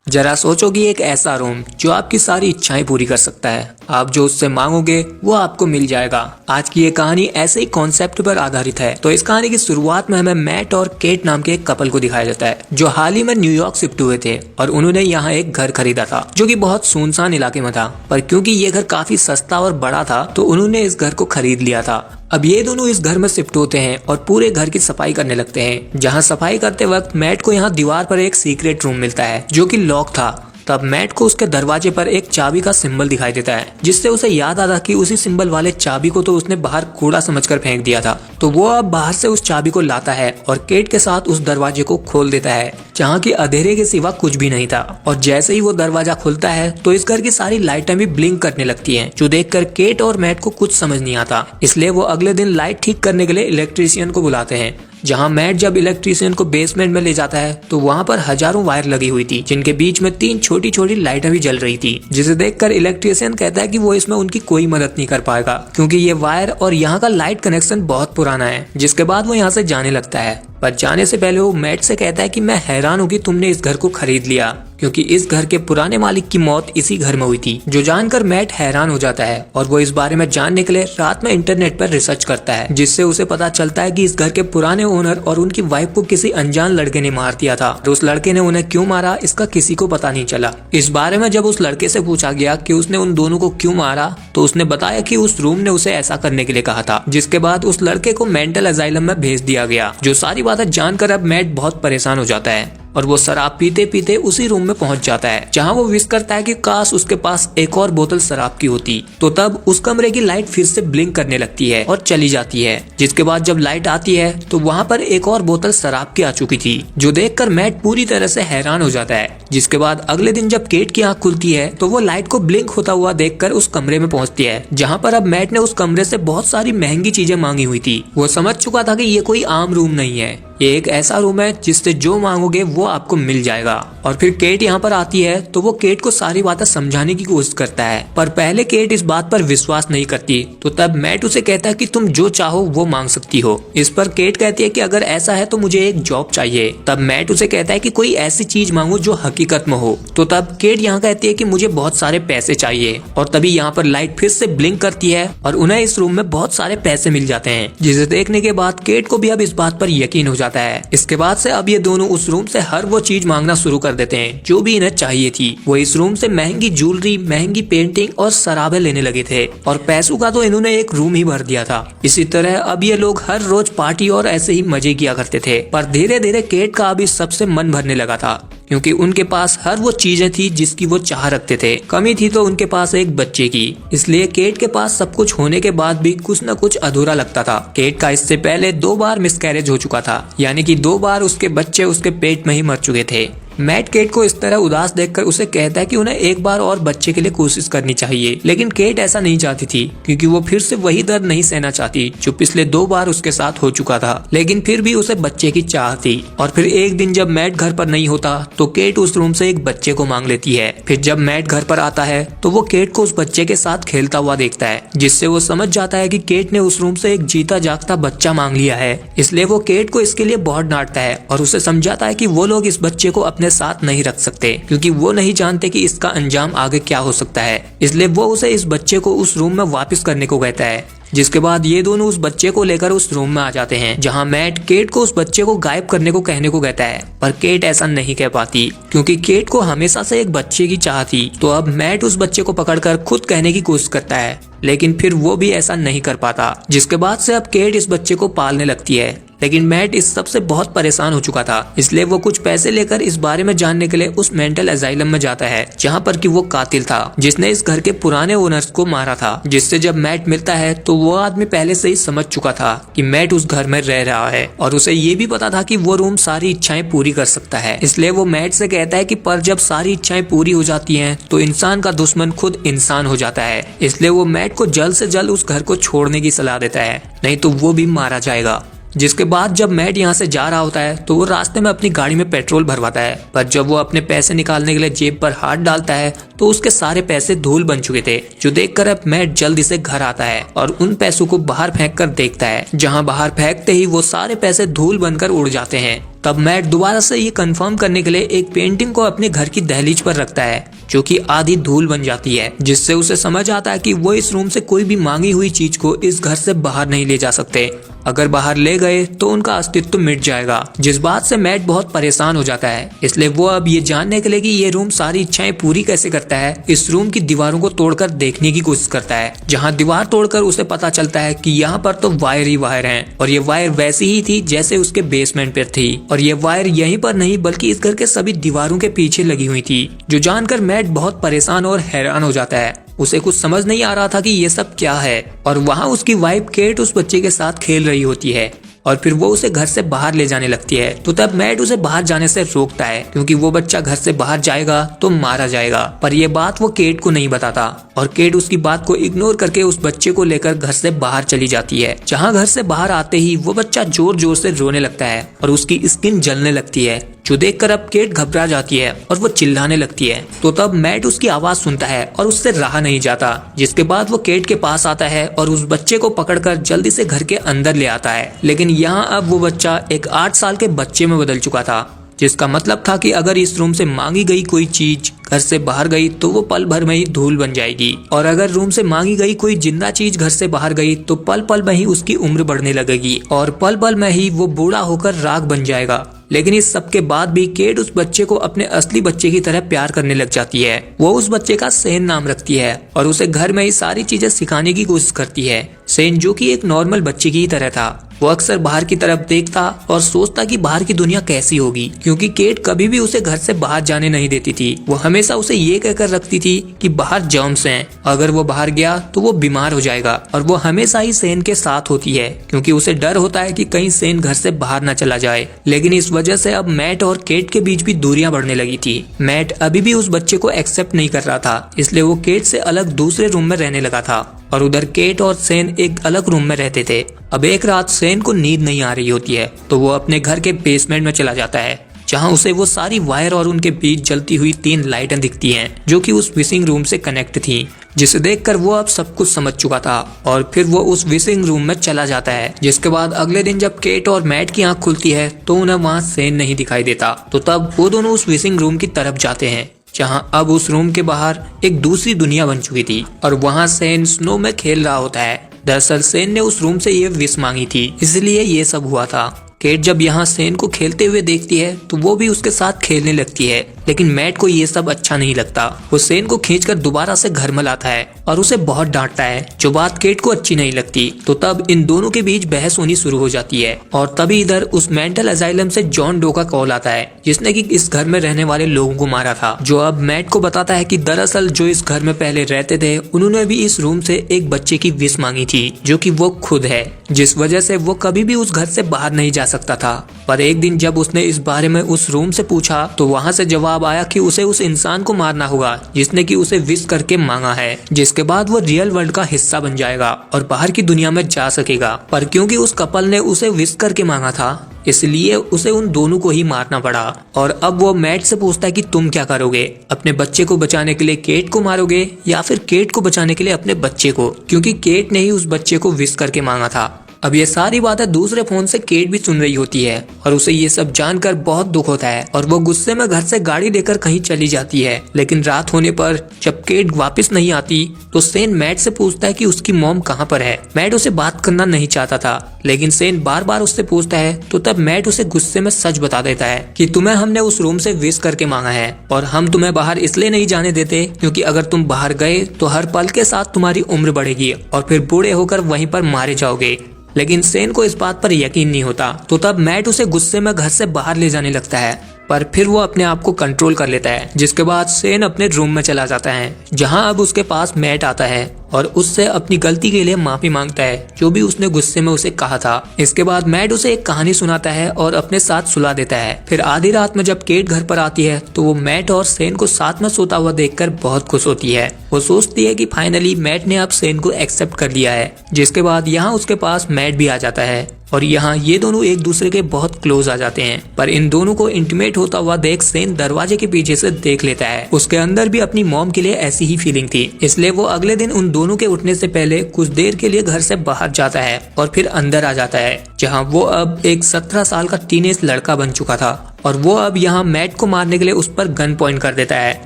जरा सोचो कि एक ऐसा रूम जो आपकी सारी इच्छाएं पूरी कर सकता है। आप जो उससे मांगोगे वो आपको मिल जाएगा। आज की ये कहानी ऐसे ही कॉन्सेप्ट पर आधारित है। तो इस कहानी की शुरुआत में हमें मैट और केट नाम के एक कपल को दिखाया जाता है जो हाल ही में न्यूयॉर्क शिफ्ट हुए थे और उन्होंने यहाँ एक घर खरीदा था जो कि बहुत सुनसान इलाके में था। पर क्योंकि ये घर काफी सस्ता और बड़ा था तो उन्होंने इस घर को खरीद लिया था। अब ये दोनों इस घर में शिफ्ट होते हैं और पूरे घर की सफाई करने लगते हैं। जहाँ सफाई करते वक्त मैट को यहाँ दीवार पर एक सीक्रेट रूम मिलता है जो कि लॉक था। तब मैट को उसके दरवाजे पर एक चाबी का सिंबल दिखाई देता है जिससे उसे याद आता कि उसी सिंबल वाले चाबी को तो उसने बाहर कूड़ा समझकर फेंक दिया था। तो वो अब बाहर से उस चाबी को लाता है और केट के साथ उस दरवाजे को खोल देता है जहाँ की अंधेरे के सिवा कुछ भी नहीं था। और जैसे ही वो दरवाजा खुलता है तो इस घर की सारी लाइटें भी ब्लिंक करने लगती हैं जो देखकर केट और मैट को कुछ समझ नहीं आता। इसलिए वो अगले दिन लाइट ठीक करने के लिए इलेक्ट्रीशियन को बुलाते हैं। जहां मैट जब इलेक्ट्रीशियन को बेसमेंट में ले जाता है तो वहां पर हजारों वायर लगी हुई थी जिनके बीच में 3 छोटी छोटी लाइटें भी जल रही थी, जिसे देखकर इलेक्ट्रीशियन कहता है कि वो इसमें उनकी कोई मदद नहीं कर पाएगा क्योंकि ये वायर और यहाँ का लाइट कनेक्शन बहुत पुराना है। जिसके बाद वो यहाँ से जाने लगता है। पर जाने से पहले वो मैट से कहता है कि मैं हैरान हूँ कि तुमने इस घर को खरीद लिया क्योंकि इस घर के पुराने मालिक की मौत इसी घर में हुई थी। जो जानकर मैट हैरान हो जाता है और वो इस बारे में जानने के लिए रात में इंटरनेट पर रिसर्च करता है जिससे उसे पता चलता है कि इस घर के पुराने ओनर और उनकी वाइफ को किसी अनजान लड़के ने मार दिया था। तो उस लड़के ने उन्हें क्यों मारा इसका किसी को पता नहीं चला। इस बारे में जब उस लड़के से पूछा गया कि उसने उन दोनों को क्यों मारा तो उसने बताया कि उस रूम ने उसे ऐसा करने के लिए कहा था। जिसके बाद उस लड़के को मेंटल असाइलम में भेज दिया गया। जो सारी बातें जानकर अब मैट बहुत परेशान हो जाता है और वो शराब पीते पीते उसी रूम में पहुंच जाता है जहां वो विश करता है कि काश उसके पास एक और बोतल शराब की होती। तो तब उस कमरे की लाइट फिर से ब्लिंक करने लगती है और चली जाती है। जिसके बाद जब लाइट आती है तो वहां पर एक और बोतल शराब की आ चुकी थी जो देखकर मैट पूरी तरह से हैरान हो जाता है। जिसके बाद अगले दिन जब केट की आंख खुलती है तो वो लाइट को ब्लिंक होता हुआ देखकर उस कमरे में पहुंचती है जहाँ पर अब मैट ने उस कमरे से बहुत सारी महंगी चीजें मांगी हुई थी। वो समझ चुका था कि ये कोई आम रूम नहीं है, ये एक ऐसा रूम है जिससे जो मांगोगे वो आपको मिल जाएगा। और फिर केट यहाँ पर आती है तो वो केट को सारी बातें समझाने की कोशिश करता है पर पहले केट इस बात पर विश्वास नहीं करती। तो तब मैट उसे कहता है कि तुम जो चाहो वो मांग सकती हो। इस पर केट कहती है कि अगर ऐसा है तो मुझे एक जॉब चाहिए। तब मैट उसे कहता है कि कोई ऐसी चीज मांगो जो हकीकत में हो। तो तब केट यहाँ कहती है कि मुझे बहुत सारे पैसे चाहिए। और तभी यहाँ पर लाइट फिर से ब्लिंक करती है और उन्हें इस रूम में बहुत सारे पैसे मिल जाते हैं जिसे देखने के बाद केट को भी अब इस बात पर यकीन हो जाता है। इसके बाद से अब ये दोनों उस रूम से हर वो चीज मांगना शुरू कर देते हैं जो भी इन्हें चाहिए थी। वो इस रूम से महंगी ज्वेलरी, महंगी पेंटिंग और शराबें लेने लगे थे और पैसों का तो इन्होंने एक रूम ही भर दिया था। इसी तरह अब ये लोग हर रोज पार्टी और ऐसे ही मजे किया करते थे। पर धीरे धीरे केट का अभी सबसे मन भरने लगा था क्योंकि उनके पास हर वो चीजें थी जिसकी वो चाह रखते थे। कमी थी तो उनके पास एक बच्चे की। इसलिए केट के पास सब कुछ होने के बाद भी कुछ न कुछ अधूरा लगता था। केट का इससे पहले 2 बार मिसकैरेज हो चुका था, यानी कि 2 बार उसके बच्चे उसके पेट में ही मर चुके थे। मैट केट को इस तरह उदास देखकर उसे कहता है कि उन्हें एक बार और बच्चे के लिए कोशिश करनी चाहिए। लेकिन केट ऐसा नहीं चाहती थी क्योंकि वो फिर से वही दर्द नहीं सहना चाहती जो पिछले 2 बार उसके साथ हो चुका था। लेकिन फिर भी उसे बच्चे की चाह थी। और फिर एक दिन जब मैट घर पर नहीं होता तो केट उस रूम से एक बच्चे को मांग लेती है। फिर जब मैट घर पर आता है तो वो केट को उस बच्चे के साथ खेलता हुआ देखता है जिससे वो समझ जाता है कि केट ने उस रूम से एक जीता जागता बच्चा मांग लिया है। इसलिए वो केट को इसके लिए बहुत डांटता है और उसे समझाता है कि वो लोग इस बच्चे को अपने साथ नहीं रख सकते क्योंकि वो नहीं जानते कि इसका अंजाम आगे क्या हो सकता है। इसलिए वो उसे इस बच्चे को उस रूम में वापस करने को कहता है। जिसके बाद ये दोनों उस बच्चे को लेकर उस रूम में आ जाते हैं जहां मैट केट को उस बच्चे को गायब करने को कहने को कहता है। पर केट ऐसा नहीं कह पाती क्योंकि केट को हमेशा से एक बच्चे की चाह थी। तो अब मैट उस बच्चे को पकड़कर खुद कहने की कोशिश करता है लेकिन फिर वो भी ऐसा नहीं कर पाता। जिसके बाद से अब केट इस बच्चे को पालने लगती है। लेकिन मैट इस सब से बहुत परेशान हो चुका था। इसलिए वो कुछ पैसे लेकर इस बारे में जानने के लिए उस मेंटल असाइलम में जाता है जहाँ पर कि वो कातिल था जिसने इस घर के पुराने ओनर्स को मारा था। जिससे जब मैट मिलता है तो वो आदमी पहले से ही समझ चुका था कि मैट उस घर में रह रहा है और उसे ये भी पता था कि वो रूम सारी इच्छाएं पूरी कर सकता है। इसलिए वो मैट से कहता है कि पर जब सारी इच्छाएं पूरी हो जाती हैं तो इंसान का दुश्मन खुद इंसान हो जाता है। इसलिए वो मैट को जल्द से जल्द उस घर को छोड़ने की सलाह देता है, नहीं तो वो भी मारा जाएगा। जिसके बाद जब मैट यहाँ से जा रहा होता है तो वो रास्ते में अपनी गाड़ी में पेट्रोल भरवाता है, पर जब वो अपने पैसे निकालने के लिए जेब पर हाथ डालता है तो उसके सारे पैसे धूल बन चुके थे, जो देखकर अब मैट जल्दी से घर आता है और उन पैसों को बाहर फेंक कर देखता है, जहाँ बाहर फेंकते ही वो सारे पैसे धूल बनकर उड़ जाते हैं। तब मैट दोबारा से ये कंफर्म करने के लिए एक पेंटिंग को अपने घर की दहलीज पर रखता है, जो कि आधी धूल बन जाती है, जिससे उसे समझ आता है कि वो इस रूम से कोई भी मांगी हुई चीज को इस घर से बाहर नहीं ले जा सकते। अगर बाहर ले गए तो उनका अस्तित्व मिट जाएगा, जिस बात से मैट बहुत परेशान हो जाता है। इसलिए वो अब ये जानने के लिए कि ये रूम सारी इच्छाएं पूरी कैसे करता है, इस रूम की दीवारों को तोड़कर देखने की कोशिश करता है, जहाँ दीवार तोड़कर उसे पता चलता है कि यहाँ पर तो वायर ही वायर हैं, और ये वायर वैसी ही थी जैसे उसके बेसमेंट पर थी, और ये वायर यहीं पर नहीं बल्कि इस घर के सभी दीवारों के पीछे लगी हुई थी, जो जानकर मैट बहुत परेशान और हैरान हो जाता है। उसे कुछ समझ नहीं आ रहा था कि ये सब क्या है, और वहाँ उसकी वाइफ केट उस बच्चे के साथ खेल रही होती है और फिर वो उसे घर से बाहर ले जाने लगती है। तो तब मैट उसे बाहर जाने से रोकता है, क्योंकि वो बच्चा घर से बाहर जाएगा तो मारा जाएगा। पर ये बात वो केट को नहीं बताता और केट उसकी बात को इग्नोर करके उस बच्चे को लेकर घर से बाहर चली जाती है, जहाँ घर से बाहर आते ही वो बच्चा जोर जोर से रोने लगता है और उसकी स्किन जलने लगती है, जो देखकर अब केट घबरा जाती है और वो चिल्लाने लगती है। तो तब मैट उसकी आवाज सुनता है और उससे रहा नहीं जाता, जिसके बाद वो केट के पास आता है और उस बच्चे को पकड़कर जल्दी से घर के अंदर ले आता है। लेकिन यहाँ अब वो बच्चा एक 8 साल के बच्चे में बदल चुका था, जिसका मतलब था कि अगर इस रूम से मांगी गई कोई चीज घर से बाहर गई तो वो पल भर में ही धूल बन जाएगी, और अगर रूम से मांगी गई कोई जिंदा चीज घर से बाहर गई तो पल पल में ही उसकी उम्र बढ़ने लगेगी और पल पल में ही वो बूढ़ा होकर राख बन जाएगा। लेकिन इस सब के बाद भी केट उस बच्चे को अपने असली बच्चे की तरह प्यार करने लग जाती है। वो उस बच्चे का सेन नाम रखती है और उसे घर में ही सारी चीजें सिखाने की कोशिश करती है। सेन, जो कि एक नॉर्मल बच्चे की तरह था, वो अक्सर बाहर की तरफ देखता और सोचता कि बाहर की दुनिया कैसी होगी, क्योंकि केट कभी भी उसे घर से बाहर जाने नहीं देती थी। वो हमेशा उसे ये कहकर रखती थी कि बाहर जर्म्स हैं, अगर वो बाहर गया तो वो बीमार हो जाएगा, और वो हमेशा ही सेन के साथ होती है क्योंकि उसे डर होता है कि कहीं सेन घर से बाहर न चला जाए। लेकिन इस वजह से अब मैट और केट के बीच भी दूरियां बढ़ने लगी थी। मैट अभी भी उस बच्चे को एक्सेप्ट नहीं कर रहा था, इसलिए वो केट से अलग दूसरे रूम में रहने लगा था, और उधर केट और सेन एक अलग रूम में रहते थे। अब एक रात सेन को नींद नहीं आ रही होती है, तो वो अपने घर के बेसमेंट में चला जाता है, जहां उसे वो सारी वायर और उनके बीच जलती हुई 3 लाइटें दिखती हैं, जो कि उस विशिंग रूम से कनेक्ट थी, जिसे देखकर वो अब सब कुछ समझ चुका था। और फिर वो उस विशिंग रूम में चला जाता है, जिसके बाद अगले दिन जब केट और मैट की आंख खुलती है तो उन्हें वहाँ सेन नहीं दिखाई देता। तो तब वो दोनों उस विशिंग रूम की तरफ जाते हैं, जहां अब उस रूम के बाहर एक दूसरी दुनिया बन चुकी थी और वहां सेन स्नो में खेल रहा होता है। दरअसल सेन ने उस रूम से ये विश मांगी थी, इसलिए ये सब हुआ था। केट जब यहाँ सेन को खेलते हुए देखती है तो वो भी उसके साथ खेलने लगती है, लेकिन मैट को ये सब अच्छा नहीं लगता। वो सेन को खींचकर दोबारा से घर में लाता है और उसे बहुत डांटता है, जो बात केट को अच्छी नहीं लगती। तो तब इन दोनों के बीच बहस होनी शुरू हो जाती है, और तभी इधर उस मेंटल असाइलम से जॉन डो का कॉल आता है, जिसने कि इस घर में रहने वाले लोगों को मारा था, जो अब मैट को बताता है कि दरअसल जो इस घर में पहले रहते थे उन्होंने भी इस रूम से एक बच्चे की विश मांगी थी, जो कि वो खुद है, जिस वजह से वो कभी भी उस घर से बाहर नहीं जा सकता था। पर एक दिन जब उसने इस बारे में उस रूम से पूछा तो वहाँ से जवाब आया कि उसे उस इंसान को मारना होगा जिसने कि उसे विश करके मांगा है, जिसके बाद वो रियल वर्ल्ड का हिस्सा बन जाएगा और बाहर की दुनिया में जा सकेगा। पर क्योंकि उस कपल ने उसे विश करके मांगा था, इसलिए उसे उन दोनों को ही मारना पड़ा। और अब वो मैट से पूछता है कि तुम क्या करोगे, अपने बच्चे को बचाने के लिए केट को मारोगे या फिर केट को बचाने के लिए अपने बच्चे को, क्योंकि केट ने ही उस बच्चे को विश करके मांगा था। अब ये सारी बातें दूसरे फोन से केट भी सुन रही होती है और उसे ये सब जानकर बहुत दुख होता है और वो गुस्से में घर से गाड़ी लेकर कहीं चली जाती है। लेकिन रात होने पर जब केट वापस नहीं आती तो सेन मैट से पूछता है कि उसकी मॉम कहाँ पर है। मैट उसे बात करना नहीं चाहता था, लेकिन सेन बार बार उससे पूछता है, तो तब मैट उसे गुस्से में सच बता देता है कि तुम्हें हमने उस रूम से विश करके मांगा है और हम तुम्हें बाहर इसलिए नहीं जाने देते क्योंकि अगर तुम बाहर गए तो हर पल के साथ तुम्हारी उम्र बढ़ेगी और फिर बूढ़े होकर वहीं पर मारे जाओगे। लेकिन सेन को इस बात पर यकीन नहीं होता, तो तब मैट उसे गुस्से में घर से बाहर ले जाने लगता है, पर फिर वो अपने आप को कंट्रोल कर लेता है, जिसके बाद सेन अपने रूम में चला जाता है, जहां अब उसके पास मैट आता है और उससे अपनी गलती के लिए माफी मांगता है, जो भी उसने गुस्से में उसे कहा था। इसके बाद मैट उसे एक कहानी सुनाता है और अपने साथ सुला देता है। फिर आधी रात में जब केट घर पर आती है तो वो मैट और सेन को साथ में सोता हुआ देखकर बहुत खुश होती है। वो सोचती है कि फाइनली मैट ने अब सेन को एक्सेप्ट कर लिया है। जिसके बाद यहाँ उसके पास मैट भी आ जाता है और यहाँ ये दोनों एक दूसरे के बहुत क्लोज आ जाते हैं। पर इन दोनों को इंटीमेट होता हुआ देख सेन दरवाजे के पीछे से देख लेता है। उसके अंदर भी अपनी मॉम के लिए ऐसी ही फीलिंग थी, इसलिए वो अगले दिन उन दोनों के उठने से पहले कुछ देर के लिए घर से बाहर जाता है और फिर अंदर आ जाता है, जहाँ वो अब एक 17 साल का टीनेज लड़का बन चुका था। और वो अब यहाँ मैट को मारने के लिए उस पर गन पॉइंट कर देता है,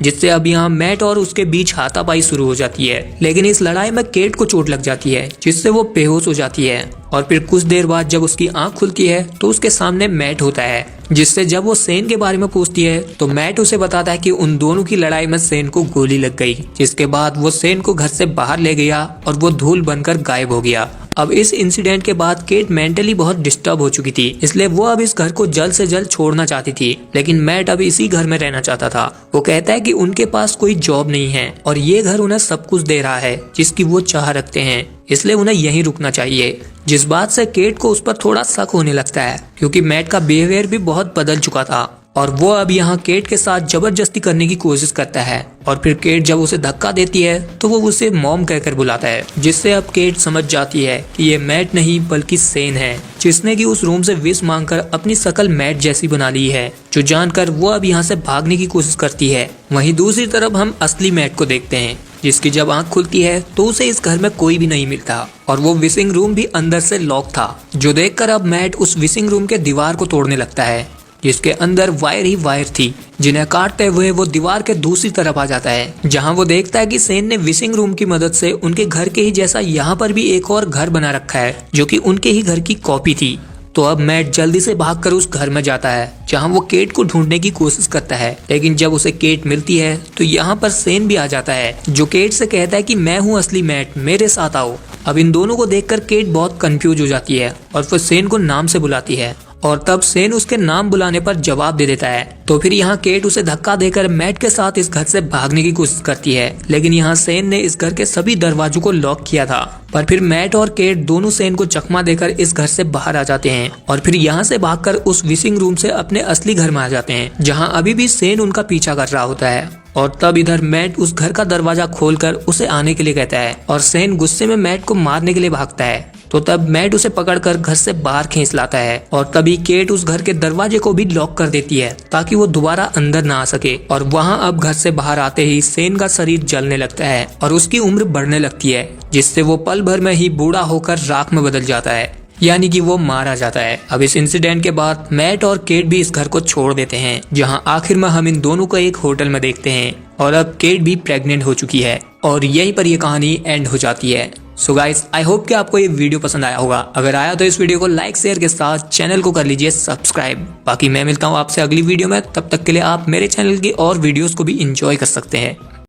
जिससे अब यहाँ मैट और उसके बीच हाथापाई शुरू हो जाती है। लेकिन इस लड़ाई में केट को चोट लग जाती है, जिससे वो बेहोश हो जाती है। और फिर कुछ देर बाद जब उसकी आंख खुलती है तो उसके सामने मैट होता है, जिससे जब वो सेन के बारे में पूछती है तो मैट उसे बताता है कि उन दोनों की लड़ाई में सेन को गोली लग गई, जिसके बाद वो सेन को घर से बाहर ले गया और वो धूल बनकर गायब हो गया। अब इस इंसिडेंट के बाद केट मेंटली बहुत डिस्टर्ब हो चुकी थी, इसलिए वो अब इस घर को जल्द से जल्द छोड़ना चाहती थी। लेकिन मैट अब इसी घर में रहना चाहता था। वो कहता है कि उनके पास कोई जॉब नहीं है और ये घर उन्हें सब कुछ दे रहा है जिसकी वो चाह रखते हैं, इसलिए उन्हें यहीं रुकना चाहिए। जिस बात से केट को उस पर थोड़ा शक होने लगता है, क्योंकि मैट का बिहेवियर भी बहुत बदल चुका था और वो अब यहाँ केट के साथ जबरदस्ती करने की कोशिश करता है। और फिर केट जब उसे धक्का देती है तो वो उसे मॉम कहकर बुलाता है, जिससे अब केट समझ जाती है कि ये मैट नहीं बल्कि सेन है, जिसने कि उस रूम से विश मांगकर अपनी शकल मैट जैसी बना ली है। जो जानकर वो अब यहाँ से भागने की कोशिश करती है। वहीं दूसरी तरफ हम असली मैट को देखते हैं, जिसकी जब आंख खुलती है तो उसे इस घर में कोई भी नहीं मिलता और वो विशिंग रूम भी अंदर से लॉक था, जो देखकर अब मैट उस विशिंग रूम के दीवार को तोड़ने लगता है, जिसके अंदर वायर ही वायर थी, जिन्हें काटते हुए वो दीवार के दूसरी तरफ आ जाता है, जहां वो देखता है कि सेन ने विशिंग रूम की मदद से उनके घर के ही जैसा यहाँ पर भी एक और घर बना रखा है, जो कि उनके ही घर की कॉपी थी। तो अब मैट जल्दी से भागकर उस घर में जाता है, जहां वो केट को ढूंढने की कोशिश करता है। लेकिन जब उसे केट मिलती है तो यहाँ पर सेन भी आ जाता है, जो केट से कहता है कि मैं हूँ असली मैट, मेरे साथ आओ। अब इन दोनों को देखकर केट बहुत कंफ्यूज हो जाती है और फिर सेन को नाम से बुलाती है और तब सेन उसके नाम बुलाने पर जवाब दे देता है। तो फिर यहाँ केट उसे धक्का देकर मैट के साथ इस घर से भागने की कोशिश करती है, लेकिन यहाँ सेन ने इस घर के सभी दरवाजों को लॉक किया था। पर फिर मैट और केट दोनों सेन को चकमा देकर इस घर से बाहर आ जाते हैं और फिर यहाँ से भागकर उस विशिंग रूम से अपने असली घर में आ जाते हैं, जहाँ अभी भी सेन उनका पीछा कर रहा होता है। और तब इधर मैट उस घर का दरवाजा खोलकर उसे आने के लिए कहता है और सेन गुस्से में मैट को मारने के लिए भागता है। तो तब मैट उसे पकड़कर घर से बाहर खींच लाता है और तभी केट उस घर के दरवाजे को भी लॉक कर देती है ताकि वो दोबारा अंदर ना आ सके। और वहाँ अब घर से बाहर आते ही सेन का शरीर जलने लगता है और उसकी उम्र बढ़ने लगती है, जिससे वो पल भर में ही बूढ़ा होकर राख में बदल जाता है, यानी कि वो मारा जाता है। अब इस इंसिडेंट के बाद मैट और केट भी इस घर को छोड़ देते हैं, जहां आखिर में हम इन दोनों को एक होटल में देखते हैं और अब केट भी प्रेग्नेंट हो चुकी है और यहीं पर ये कहानी एंड हो जाती है। सो गाइस, आई होप कि आपको ये वीडियो पसंद आया होगा। अगर आया तो इस वीडियो को लाइक शेयर के साथ चैनल को कर लीजिए सब्सक्राइब। बाकी मैं मिलता हूँ आपसे अगली वीडियो में, तब तक के लिए आप मेरे चैनल की और वीडियोस को भी एंजॉय कर सकते हैं।